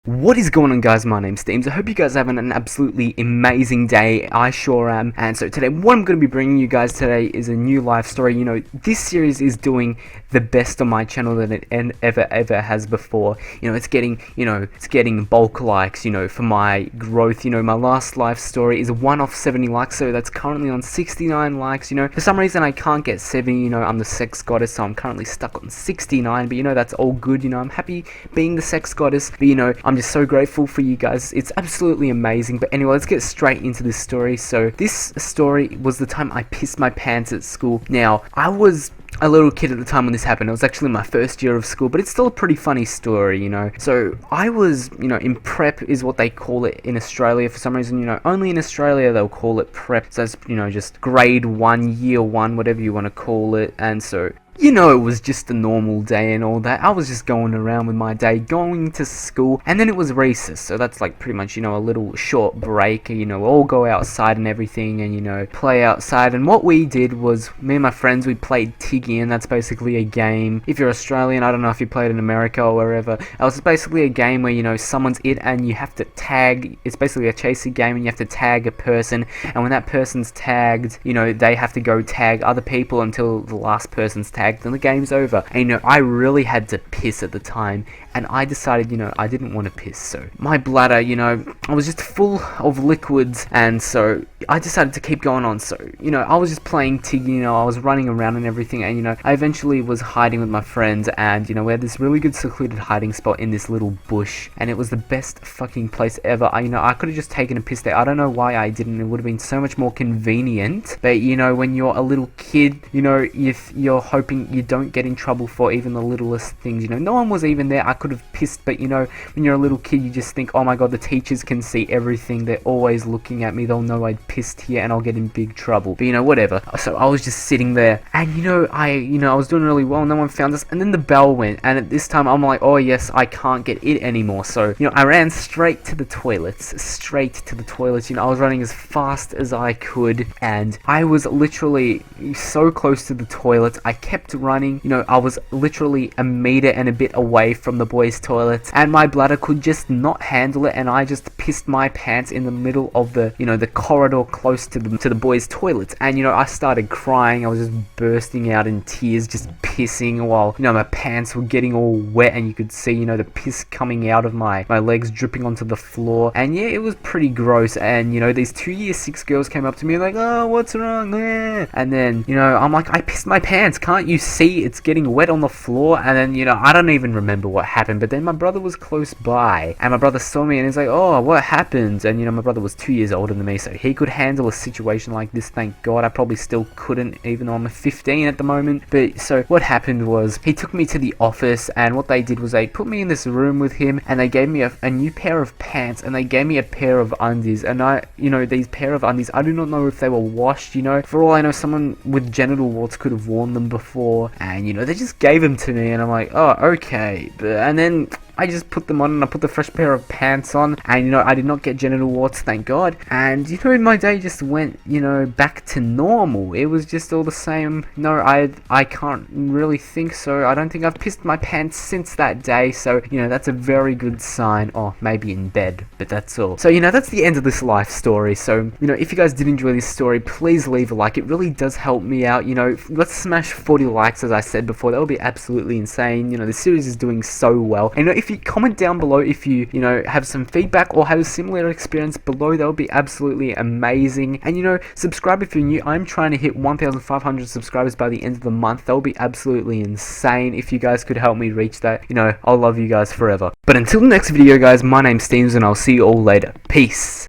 What is going on, guys? My name's Steams. I hope you guys are having an absolutely amazing day. I sure am. And so today, what I'm going to be bringing you guys today is a new life story. You know, this series is doing the best on my channel that it ever has before. You know, it's getting bulk likes, you know, for my growth. You know, my last life story is one off 70 likes, so that's currently on 69 likes. You know, for some reason I can't get 70. You know, I'm the sex goddess, so I'm currently stuck on 69. But you know, that's all good. You know, I'm happy being the sex goddess. But you know, I'm just so grateful for you guys. It's absolutely amazing. But anyway, let's get straight into this story. So this story was the time I pissed my pants at school. Now, I was a little kid at the time when this happened. It was actually my first year of school, but it's still a pretty funny story, you know. So I was, you know, in prep is what they call it in Australia. For some reason, you know, only in Australia they'll call it prep. So that's, you know, just grade 1, year 1, whatever you want to call it. And so, you know, it was just a normal day and all that. I was just going around with my day, going to school, and then it was recess. So that's like pretty much, you know, a little short break. You know, all go outside and everything and, you know, play outside. And what we did was, me and my friends, we played Tiggy, and that's basically a game. If you're Australian, I don't know if you played in America or wherever. It was basically a game where, you know, someone's it and you have to tag. It's basically a chasing game and you have to tag a person. And when that person's tagged, you know, they have to go tag other people until the last person's tagged. And the game's over. And you know, I really had to piss at the time, and I decided, you know, I didn't want to piss. So my bladder, you know, I was just full of liquids, and so I decided to keep going on. So, you know, I was just playing Tiggy, you know, I was running around and everything, and you know, I eventually was hiding with my friends, and you know, we had this really good secluded hiding spot in this little bush, and it was the best fucking place ever. You know, I could have just taken a piss there. I don't know why I didn't. It would have been so much more convenient. But you know, when you're a little kid, you know, if you're hoping you don't get in trouble for even the littlest things, you know, no one was even there. I could have pissed, but you know, when you're a little kid, you just think, oh my god, the teachers can see everything, they're always looking at me, they'll know I pissed here and I'll get in big trouble. But you know, whatever. So I was just sitting there, and you know, I was doing really well, no one found us, and then the bell went, and at this time I'm like, oh yes, I can't get it anymore. So, you know, I ran straight to the toilets, you know, I was running as fast as I could, and I was literally so close to the toilets. I kept running, you know, I was literally a meter and a bit away from the boys' toilets, and my bladder could just not handle it, and I just pissed my pants in the middle of the, you know, the corridor close to the boys' toilets. And you know, I started crying. I was just bursting out in tears, just pissing, while, you know, my pants were getting all wet, and you could see, you know, the piss coming out of my legs, dripping onto the floor. And yeah, it was pretty gross. And you know, these 2 year 6 girls came up to me like, oh, what's wrong? And then, you know, I'm like, I pissed my pants, can't you see it's getting wet on the floor? And then, you know, I don't even remember what happened, but then my brother was close by, and my brother saw me, and he's like, oh, what happened? And you know, my brother was 2 years older than me, so he could handle a situation like this. Thank god. I probably still couldn't, even though I'm 15 at the moment. But so what happened was, he took me to the office, and what they did was they put me in this room with him, and they gave me a new pair of pants, and they gave me a pair of undies. And I, you know, these pair of undies, I do not know if they were washed. You know, for all I know, someone with genital warts could have worn them before, and you know, they just gave them to me, and I'm like, oh, okay. And then I just put them on, and I put the fresh pair of pants on, and you know, I did not get genital warts, thank god. And you know, my day just went, you know, back to normal. It was just all the same. No, I can't really think so. I don't think I've pissed my pants since that day, so you know, that's a very good sign. Or maybe in bed, but that's all. So you know, that's the end of this life story. So you know, if you guys did enjoy this story, please leave a like. It really does help me out. You know, let's smash 40 likes, as I said before. That would be absolutely insane. You know, the series is doing so well. And you know, if you comment down below if you know, have some feedback or have a similar experience below, that would be absolutely amazing. And you know, subscribe if you're new. I'm trying to hit 1,500 subscribers by the end of the month. That would be absolutely insane if you guys could help me reach that. You know, I'll love you guys forever. But until the next video, guys, my name's Steams, and I'll see you all later. Peace.